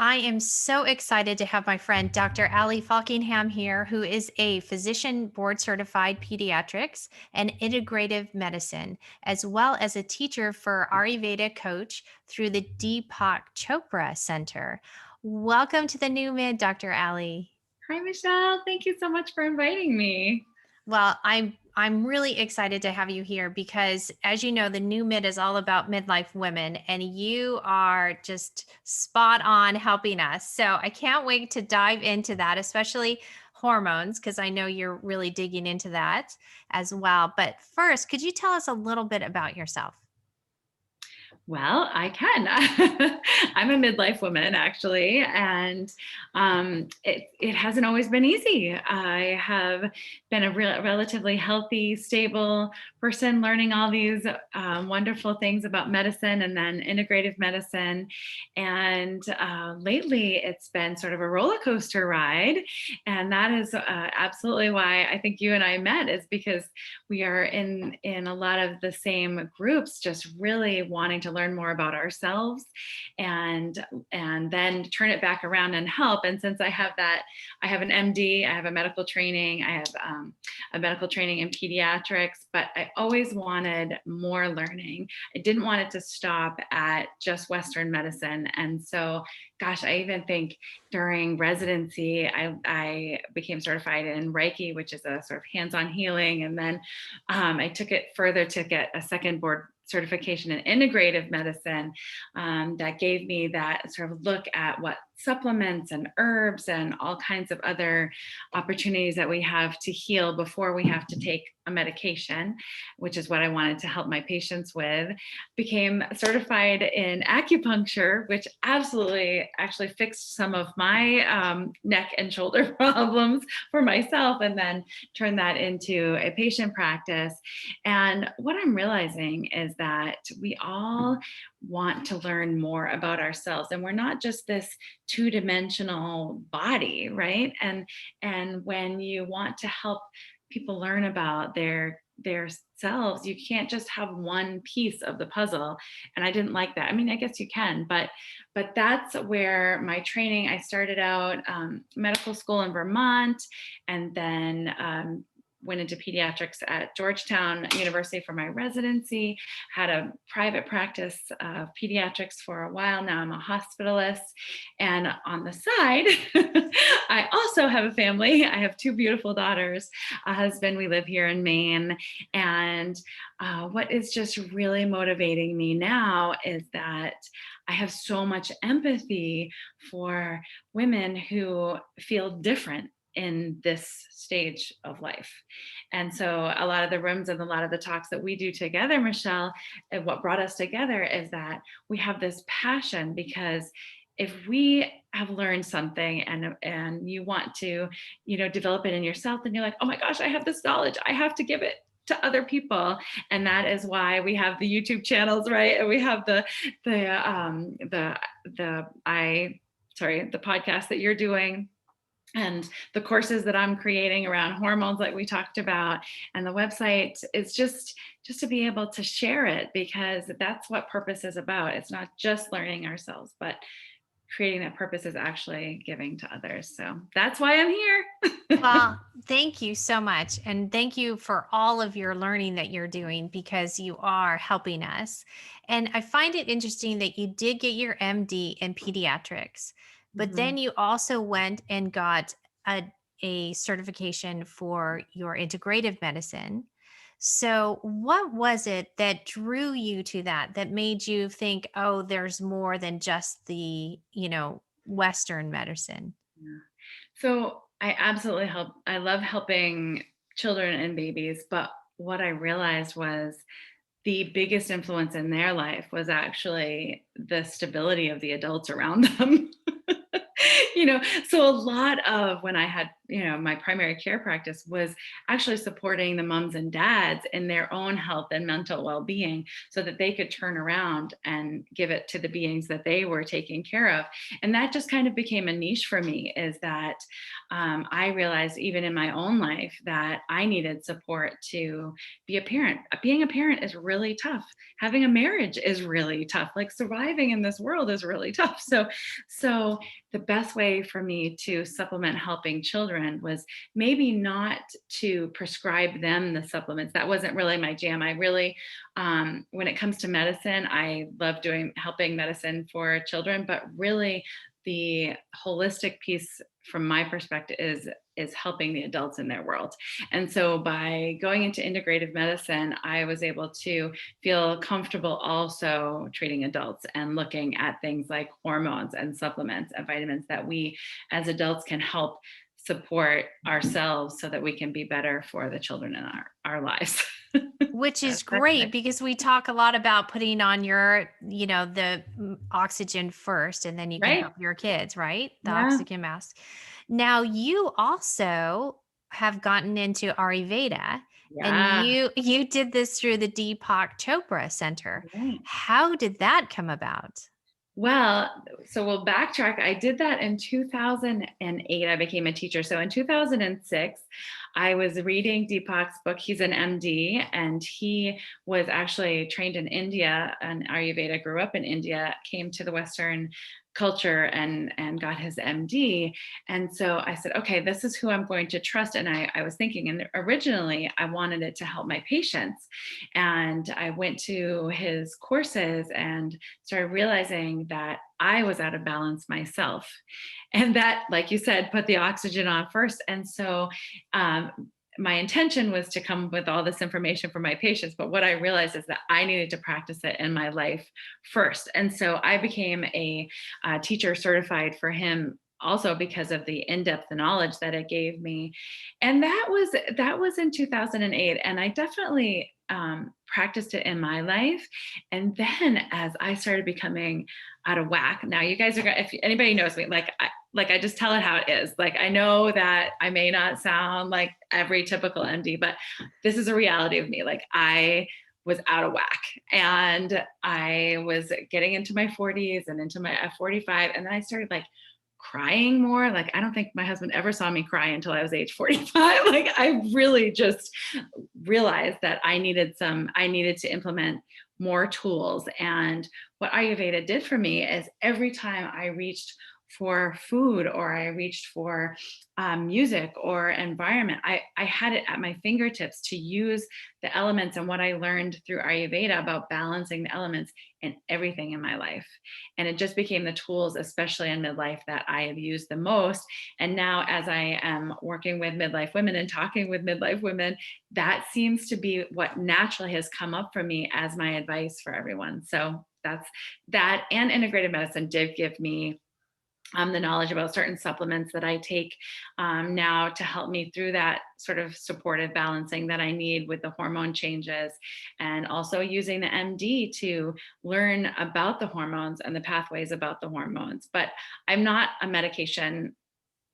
I am so excited to have my friend Dr. Faulkingham here, who is a physician board certified pediatrics and integrative medicine, as well as a teacher for Ayurveda coach through the Deepak Chopra Center. Welcome to the new mid, Dr. Ali. Hi, Michelle. Thank you so much for inviting me. Well, I'm really excited to have you here because as you know, the new mid is all about midlife women and you are just spot on helping us. So I can't wait to dive into that, especially hormones, because I know you're really digging into that as well. But first, could you tell us a little bit about yourself? Well, I can. I'm a midlife woman, actually, and it hasn't always been easy. I have been a relatively healthy, stable person, learning all these wonderful things about medicine and then integrative medicine. And lately, it's been sort of a roller coaster ride, and that is absolutely why I think you and I met, is because we are in a lot of the same groups, just really wanting to learn more about ourselves and then turn it back around and help. And since I have an MD, I have a medical training, I have a medical training in pediatrics, but I always wanted more learning. I didn't want it to stop at just Western medicine. And so, gosh, I even think during residency, I became certified in Reiki, which is a sort of hands-on healing. And then I took it further to get a second board certification in integrative medicine that gave me that sort of look at what supplements and herbs and all kinds of other opportunities that we have to heal before we have to take a medication, which is what I wanted to help my patients with. Became certified in acupuncture, which absolutely actually fixed some of my neck and shoulder problems for myself, and then turned that into a patient practice. And what I'm realizing is that we all want to learn more about ourselves, and we're not just this two-dimensional body, right? And when you want to help people learn about their selves, you can't just have one piece of the puzzle. And I didn't like that. I mean, I guess you can, but that's where my training. I started out medical school in Vermont, and then went into pediatrics at Georgetown University for my residency, had a private practice of pediatrics for a while. Now I'm a hospitalist. And on the side, I also have a family. I have two beautiful daughters, a husband. We live here in Maine. And what is just really motivating me now is that I have so much empathy for women who feel different in this stage of life. And so a lot of the rooms and a lot of the talks that we do together, Michelle, and what brought us together is that we have this passion, because if we have learned something and you want to, develop it in yourself, and you're like, oh my gosh, I have this knowledge, I have to give it to other people. And that is why we have the YouTube channels, right? And we have the podcast that you're doing, and the courses that I'm creating around hormones, like we talked about. And the website is just to be able to share it, because that's what purpose is about. It's not just learning ourselves, but creating that purpose is actually giving to others. So that's why I'm here. Well, thank you so much. And thank you for all of your learning that you're doing because you are helping us. And I find it interesting that you did get your MD in pediatrics, but then Mhm. you also went and got a certification for your integrative medicine. So, what was it that drew you to that, that made you think, oh, there's more than just the, Western medicine? Yeah. So I absolutely help. I love helping children and babies, but what I realized was the biggest influence in their life was actually the stability of the adults around them. So a lot of when I had my primary care practice was actually supporting the moms and dads in their own health and mental well-being so that they could turn around and give it to the beings that they were taking care of. And that just kind of became a niche for me, is that I realized even in my own life that I needed support to be a parent. Being a parent is really tough. Having a marriage is really tough. Like surviving in this world is really tough. So the best way for me to supplement helping children was maybe not to prescribe them the supplements. That wasn't really my jam. I really, when it comes to medicine, I love helping medicine for children, but really the holistic piece from my perspective is helping the adults in their world. And so by going into integrative medicine, I was able to feel comfortable also treating adults and looking at things like hormones and supplements and vitamins that we as adults can help support ourselves so that we can be better for the children in our lives. Which is That's great it. because we talk a lot about putting on the oxygen first, and then you can Right? help your kids, right? The Yeah. oxygen mask. Now, you also have gotten into Ayurveda, and Yeah. you did this through the Deepak Chopra Center. Right. How did that come about? Well, so we'll backtrack. I did that in 2008. I became a teacher. So in 2006, I was reading Deepak's book. He's an MD, and he was actually trained in India and Ayurveda, grew up in India, came to the Western culture and got his MD. And so I said, okay, this is who I'm going to trust. And I was thinking, and originally I wanted it to help my patients. And I went to his courses and started realizing that I was out of balance myself. And that, like you said, put the oxygen on first. And so my intention was to come with all this information for my patients. But what I realized is that I needed to practice it in my life first. And so I became a teacher certified for him also because of the in-depth knowledge that it gave me. And that was in 2008, and I definitely practiced it in my life. And then as I started becoming out of whack, now you guys are going, if anybody knows me, like I just tell it how it is. Like I know that I may not sound like every typical MD, but this is a reality of me. Like I was out of whack, and I was getting into my 40s and into my 45, and then I started like crying more. Like I don't think my husband ever saw me cry until I was age 45. Like I really just realized that I needed to implement more tools. And what Ayurveda did for me is every time I reached for food, or I reached for music or environment, I had it at my fingertips to use the elements and what I learned through Ayurveda about balancing the elements in everything in my life. And it just became the tools, especially in midlife, that I have used the most. And now, as I am working with midlife women and talking with midlife women, that seems to be what naturally has come up for me as my advice for everyone. So that's that. And integrative medicine did give me the knowledge about certain supplements that I take now to help me through that sort of supportive balancing that I need with the hormone changes, and also using the MD to learn about the hormones and the pathways about the hormones. But I'm not a medication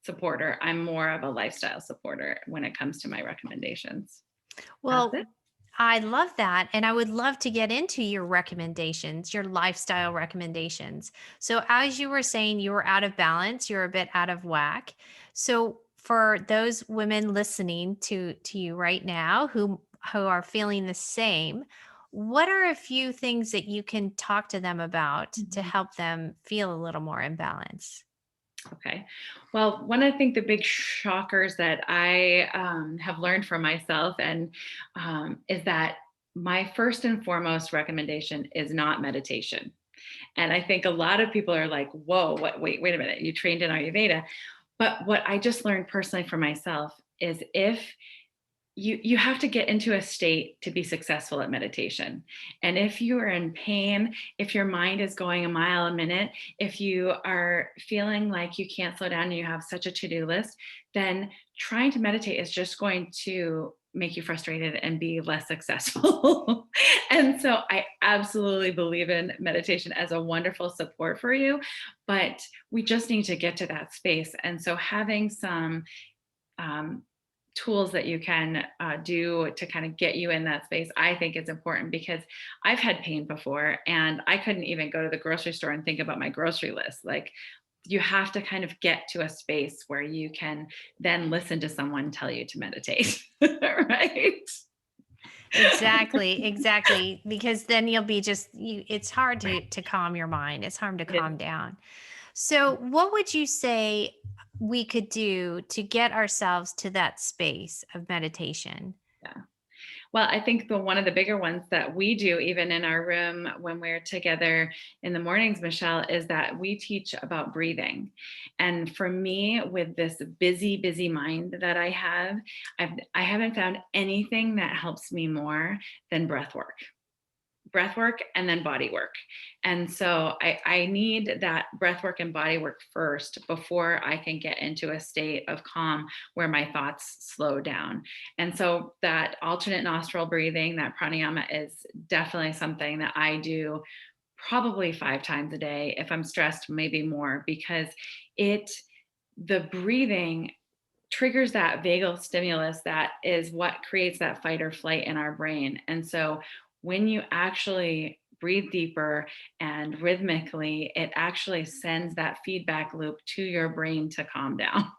supporter. I'm more of a lifestyle supporter when it comes to my recommendations. That's Well, it. I love that. And I would love to get into your recommendations, your lifestyle recommendations. So, as you were saying, you were out of balance, you're a bit out of whack. So, for those women listening to you right now who are feeling the same, what are a few things that you can talk to them about to Mhm. help them feel a little more in balance? Okay. Well, one of the big shockers that I have learned for myself and is that my first and foremost recommendation is not meditation. And I think a lot of people are like, "Whoa, wait a minute! You trained in Ayurveda." But what I just learned personally for myself is if you have to get into a state to be successful at meditation. And if you are in pain, if your mind is going a mile a minute, if you are feeling like you can't slow down and you have such a to-do list, then trying to meditate is just going to make you frustrated and be less successful. And so I absolutely believe in meditation as a wonderful support for you, but we just need to get to that space. And so having some um, tools that you can do to kind of get you in that space, I think is important, because I've had pain before and I couldn't even go to the grocery store and think about my grocery list. Like, you have to kind of get to a space where you can then listen to someone tell you to meditate, right? Exactly, exactly. Because then you'll be just you it's hard to calm your mind. It's hard to It calm down. So, what would you say we could do to get ourselves to that space of meditation? is. Well, I think the one of the bigger ones that we do even in our room when we're together in the mornings, Michelle, is that we teach about breathing. And for me, with this busy, busy mind that I have, I haven't found anything that helps me more than breath work and then body work. And so I need that breath work and body work first before I can get into a state of calm where my thoughts slow down. And so that alternate nostril breathing, that pranayama, is definitely something that I do probably 5 times a day. If I'm stressed, maybe more, because it, the breathing triggers that vagal stimulus that is what creates that fight or flight in our brain. And so when you actually breathe deeper and rhythmically, it actually sends that feedback loop to your brain to calm down.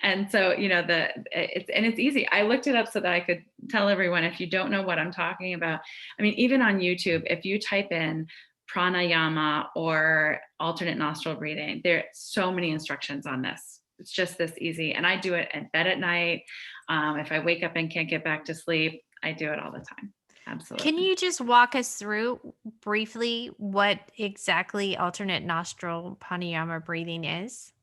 And so, it's easy. I looked it up so that I could tell everyone, if you don't know what I'm talking about. I mean, even on YouTube, if you type in pranayama or alternate nostril breathing, there are so many instructions on this. It's just this easy. And I do it in bed at night. If I wake up and can't get back to sleep, I do it all the time. Can Absolutely. you just walk us through briefly what exactly alternate nostril pranayama breathing is?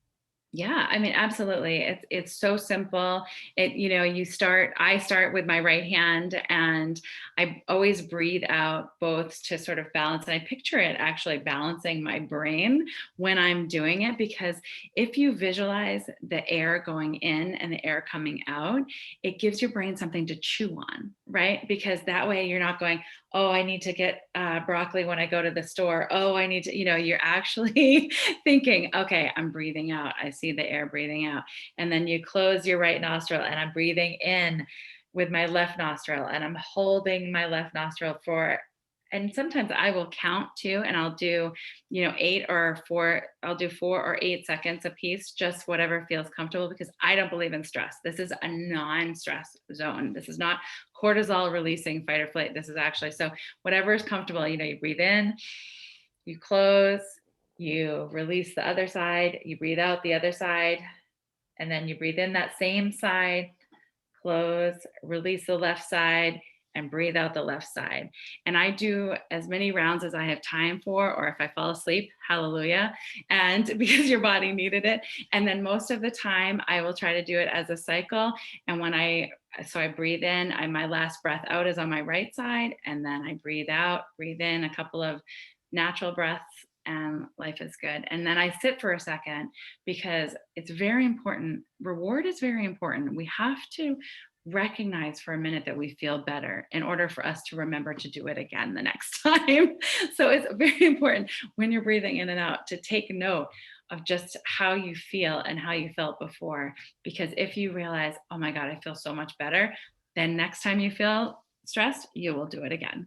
Yeah, I mean, absolutely. It's so simple. I start with my right hand, and I always breathe out both to sort of balance. And I picture it actually balancing my brain when I'm doing it, because if you visualize the air going in and the air coming out, it gives your brain something to chew on, right? Because that way you're not going, oh, I need to get broccoli when I go to the store. Oh, I need to, you're actually thinking, okay, I'm breathing out. I see the air breathing out. And then you close your right nostril, and I'm breathing in with my left nostril, and I'm holding my left nostril for, and sometimes I will count too, and I'll do, 8 or 4, I'll do 4 or 8 seconds a piece, just whatever feels comfortable, because I don't believe in stress. This is a non-stress zone. This is not cortisol releasing fight or flight. This is actually, so whatever is comfortable, you breathe in, you close, you release the other side, you breathe out the other side, and then you breathe in that same side, close, release the left side, and breathe out the left side. And I do as many rounds as I have time for, or if I fall asleep, hallelujah. And because your body needed it. And then most of the time, I will try to do it as a cycle. And so I breathe in, my last breath out is on my right side. And then I breathe out, breathe in a couple of natural breaths, and life is good. And then I sit for a second, because it's very important. Reward is very important. We have to recognize for a minute that we feel better in order for us to remember to do it again the next time. So it's very important when you're breathing in and out to take note of just how you feel and how you felt before. Because if you realize, oh my God, I feel so much better, then next time you feel stressed, you will do it again.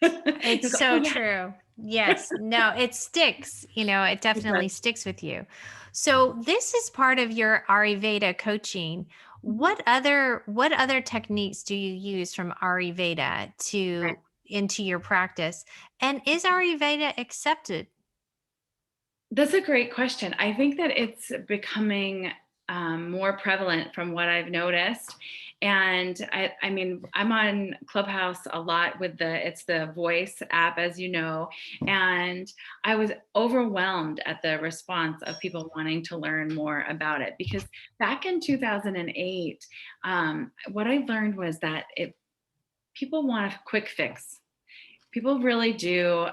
It's You'll go, oh so yeah. true. Yes. No, it sticks. It It does. definitely sticks with you. So this is part of your Ayurveda coaching. What other techniques do you use from Ayurveda to into your practice? And is Ayurveda accepted? That's a great question. I think that it's becoming more prevalent from what I've noticed. And I mean, I'm on Clubhouse a lot with it's the voice app, as you know, and I was overwhelmed at the response of people wanting to learn more about it, because back in 2008, what I learned was that people want a quick fix. People really do.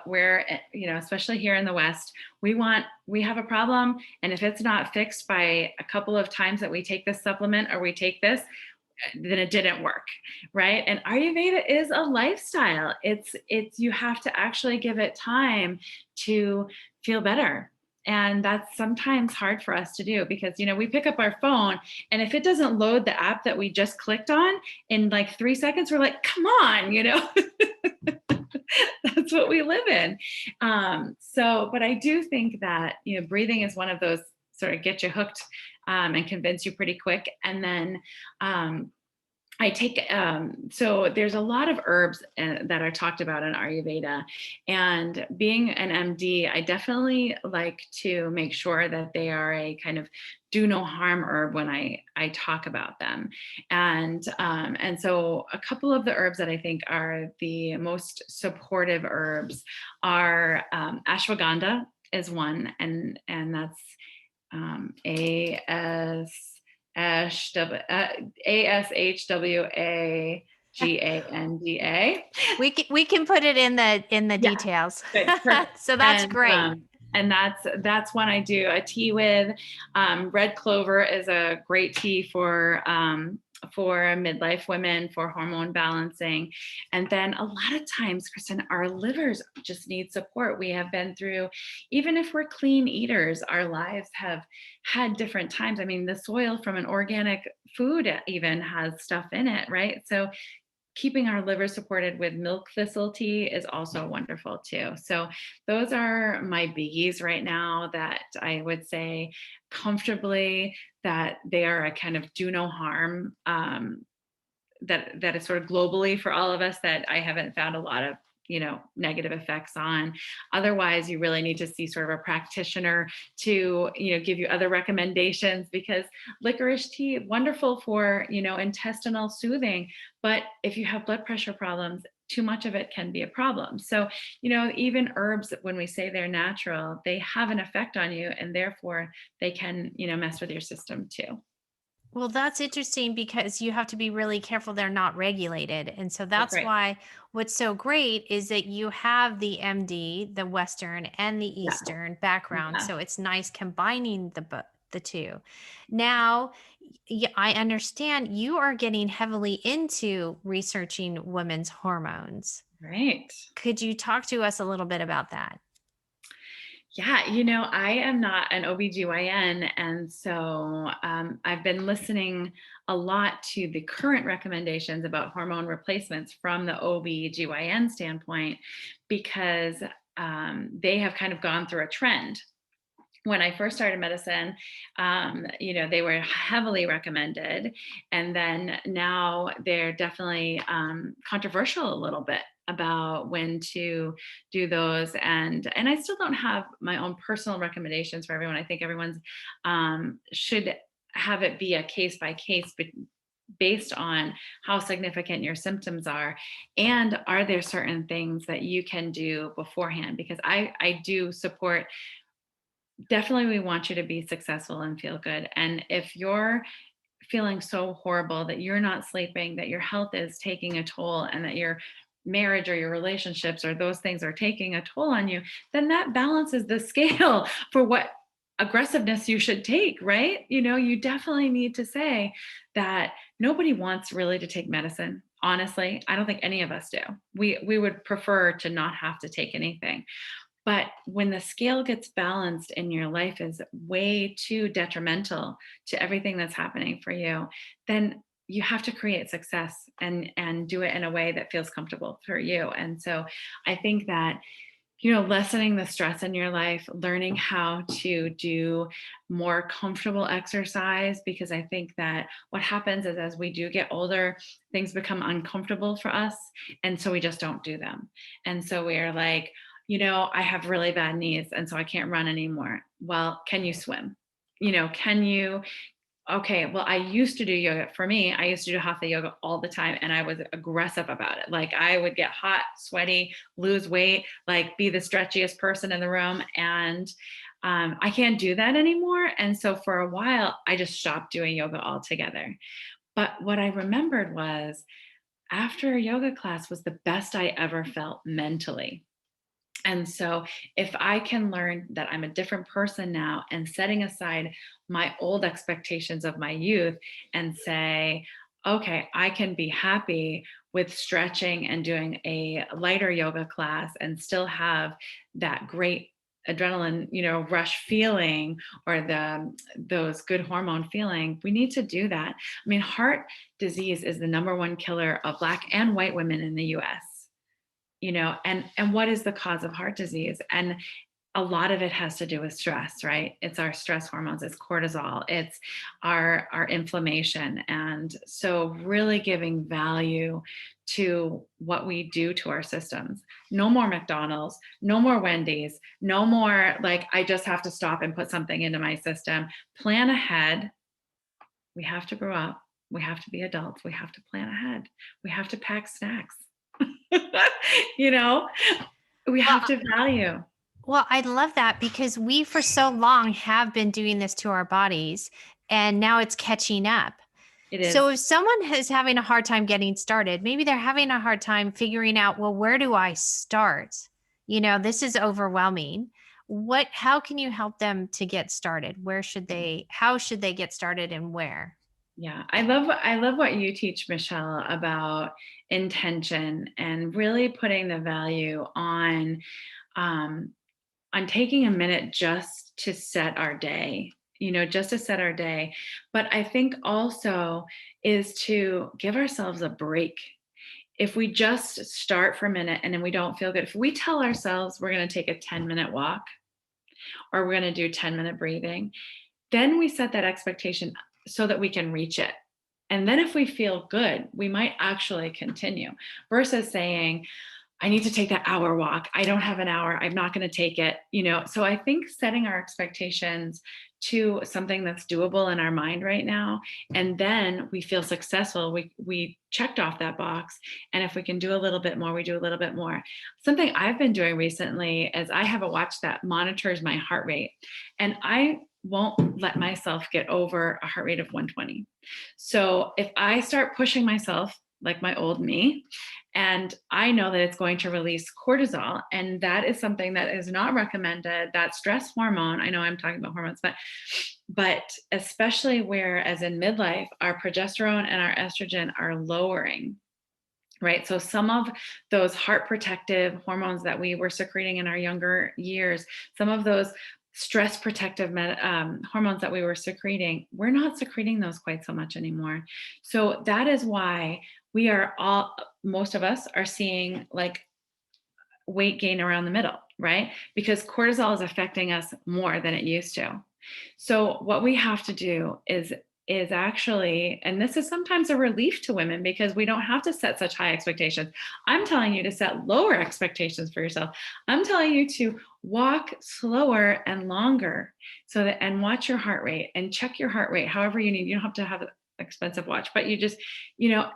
Especially here in the West, we have a problem, and if it's not fixed by a couple of times that we take this supplement or we take this, then it didn't work, right? And Ayurveda is a lifestyle. It's you have to actually give it time to feel better. And that's sometimes hard for us to do because, we pick up our phone, and if it doesn't load the app that we just clicked on in like 3 seconds, we're like, come on. That's what we live in. But I do think that, breathing is one of those sort of get you hooked, and convince you pretty quick. And then, I take so there's a lot of herbs that are talked about in Ayurveda, and being an MD, I definitely like to make sure that they are a kind of do no harm herb when I talk about them, and so a couple of the herbs that I think are the most supportive herbs are ashwagandha is one, and that's ASHWAGANDA. We can put it in the Yeah, details. good, perfect. So that's great. And that's one I do a tea with. Red clover is a great tea for midlife women for hormone balancing. And then a lot of times, Kristen, our livers just need support. We have been through, even if we're clean eaters, our lives have had different times. I mean, the soil from an organic food even has stuff in it, right? So keeping our liver supported with milk thistle tea is also wonderful too. So those are my biggies right now that I would say comfortably that they are a kind of do no harm, that is sort of globally for all of us, that I haven't found a lot of negative effects on. Otherwise, you really need to see sort of a practitioner to give you other recommendations, because licorice tea, wonderful for intestinal soothing, but if you have blood pressure problems, too much of it can be a problem. So even herbs, when we say they're natural, they have an effect on you, and therefore they can mess with your system too. Well, that's interesting because you have to be really careful they're not regulated. And so That's that's right. why what's so great is that you have the MD, the Western and the Yeah. Eastern background. Yeah. So it's nice combining the two. Now, I understand you are getting heavily into researching women's hormones. Right. Could you talk to us a little bit about that? Yeah, I am not an OBGYN. And so I've been listening a lot to the current recommendations about hormone replacements from the OBGYN standpoint, because they have kind of gone through a trend. When I first started medicine, they were heavily recommended. And then now they're definitely controversial a little bit about when to do those. And I still don't have my own personal recommendations for everyone. I think everyone's should have it be a case by case, but based on how significant your symptoms are, and are there certain things that you can do beforehand, because I do support, definitely we want you to be successful and feel good. And if you're feeling so horrible that you're not sleeping, that your health is taking a toll, and that your marriage or your relationships or those things are taking a toll on you, then that balances the scale for what aggressiveness you should take, right? You definitely need to say that nobody wants really to take medicine. Honestly, I don't think any of us do. We would prefer to not have to take anything. But when the scale gets balanced and your life is way too detrimental to everything that's happening for you, then you have to create success and do it in a way that feels comfortable for you. And so I think that lessening the stress in your life, learning how to do more comfortable exercise, because I think that what happens is as we do get older, things become uncomfortable for us. And so we just don't do them. And so we are like, I have really bad knees, and so I can't run anymore. Well, can you swim? Can you Okay, well, I used to do yoga. For me, I used to do hatha yoga all the time, and I was aggressive about it. Like I would get hot, sweaty, lose weight, like be the stretchiest person in the room. And I can't do that anymore. And so for a while, I just stopped doing yoga altogether. But what I remembered was after a yoga class was the best I ever felt mentally. And so, if I can learn that I'm a different person now, and setting aside my old expectations of my youth and say, okay, I can be happy with stretching and doing a lighter yoga class and still have that great adrenaline, rush feeling, or those good hormone feeling, we need to do that. I mean, heart disease is the number one killer of Black and white women in the US, and what is the cause of heart disease? And a lot of it has to do with stress, right? It's our stress hormones, it's cortisol, it's our inflammation. And so really giving value to what we do to our systems. No more McDonald's, no more Wendy's, no more like I just have to stop and put something into my system. Plan ahead. We have to grow up. We have to be adults. We have to plan ahead. We have to pack snacks. you know, we Well, have to value. Well, I love that because we for so long have been doing this to our bodies and now it's catching up. It So is. if someone is having a hard time getting started, maybe they're having a hard time figuring out, well, where do I start? This is overwhelming. How can you help them to get started? How should they get started and where? Yeah, I love what you teach, Michelle, about intention and really putting the value um, on taking a minute just to set our day, just to set our day. But I think also is to give ourselves a break. If we just start for a minute and then we don't feel good, if we tell ourselves we're going to take a 10-minute walk or we're going to do 10-minute breathing, then we set that expectation so that we can reach it. And then if we feel good, we might actually continue versus saying, I need to take that hour walk. I don't have an hour. I'm not going to take it. So I think setting our expectations to something that's doable in our mind right now, and then we feel successful. We checked off that box, and if we can do a little bit more, we do a little bit more. Something I've been doing recently is I have a watch that monitors my heart rate, and I won't let myself get over a heart rate of 120. So if I start pushing myself like my old me, and I know that it's going to release cortisol, and that is something that is not recommended. That stress hormone, I know I'm talking about hormones, but especially whereas in midlife, our progesterone and our estrogen are lowering, right? So some of those heart protective hormones that we were secreting in our younger years, some of those stress protective hormones that we were secreting, we're not secreting those quite so much anymore. So that is why most of us are seeing like weight gain around the middle, right? Because cortisol is affecting us more than it used to. So what we have to do is actually, and this is sometimes a relief to women because we don't have to set such high expectations. I'm telling you to set lower expectations for yourself. I'm telling you to walk slower and longer and watch your heart rate and check your heart rate however you need. You don't have to have an expensive watch, but you just,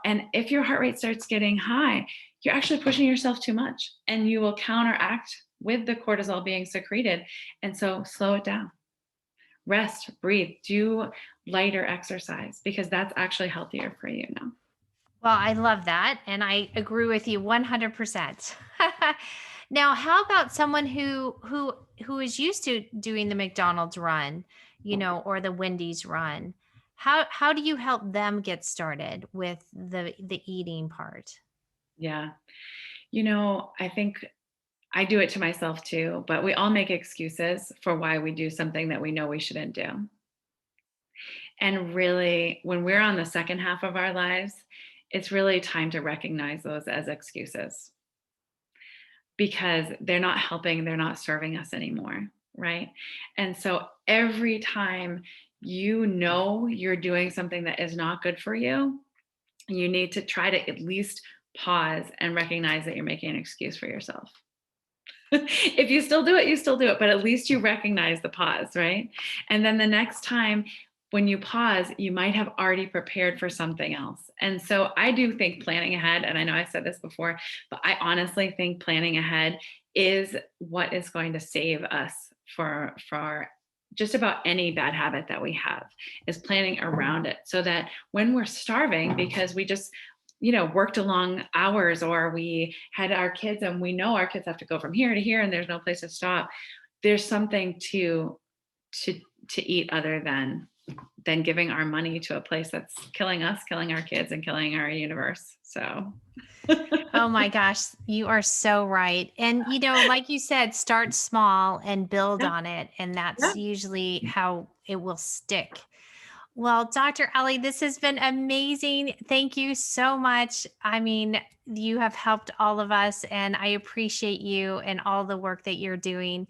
and if your heart rate starts getting high, you're actually pushing yourself too much, and you will counteract with the cortisol being secreted. And so slow it down. Rest, breathe, do lighter exercise because that's actually healthier for you now. Well, I love that, and I agree with you 100%. Now, how about someone who is used to doing the McDonald's run, or the Wendy's run? How do you help them get started with the eating part? Yeah. I think I do it to myself too, but we all make excuses for why we do something that we know we shouldn't do. And really, when we're on the second half of our lives, it's really time to recognize those as excuses because they're not helping, they're not serving us anymore. Right. And so every time you're doing something that is not good for you, you need to try to at least pause and recognize that you're making an excuse for yourself. If you still do it, you still do it, but at least you recognize the pause, right? And then the next time when you pause, you might have already prepared for something else. And so I do think planning ahead, and I know I said this before, but I honestly think planning ahead is what is going to save us for just about any bad habit that we have, is planning around it so that when we're starving because we just worked a long hours, or we had our kids and we know our kids have to go from here to here and there's no place to stop, there's something to eat other than than giving our money to a place that's killing us, killing our kids, and killing our universe. So, Oh my gosh, you are so right. And, like you said, start small and build yeah, on it. And yeah, that's usually how it will stick. Well, Dr. Ellie, this has been amazing. Thank you so much. I mean, you have helped all of us, and I appreciate you and all the work that you're doing.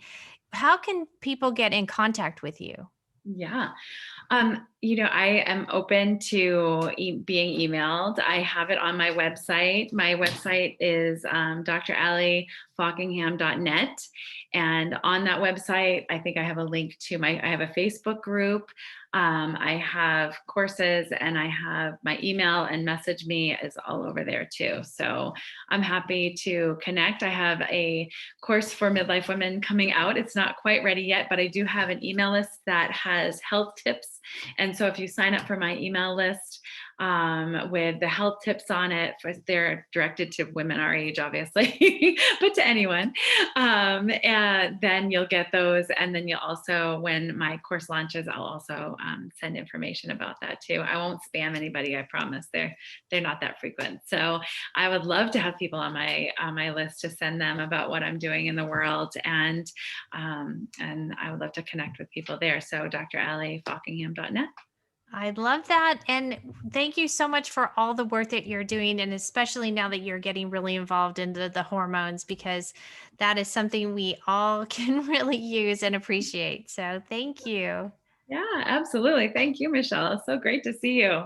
How can people get in contact with you? yeah. I am open to being emailed. I have it on my website. My website is drallyfaulkingham.net. And on that website, I think I have a link to I have a Facebook group. I have courses, and I have my email, and message me is all over there too. So I'm happy to connect. I have a course for midlife women coming out. It's not quite ready yet, but I do have an email list that has health tips. And so if you sign up for my email list with the health tips on it, they're directed to women our age, obviously, but to anyone. And then you'll get those. And then you'll also, when my course launches, I'll also send information about that too. I won't spam anybody, I promise. They're not that frequent. So I would love to have people on my list to send them about what I'm doing in the world, and I would love to connect with people there. So drallyfaulkingham.net. I love that. And thank you so much for all the work that you're doing. And especially now that you're getting really involved into the hormones, because that is something we all can really use and appreciate. So thank you. Yeah, absolutely. Thank you, Michelle. So great to see you.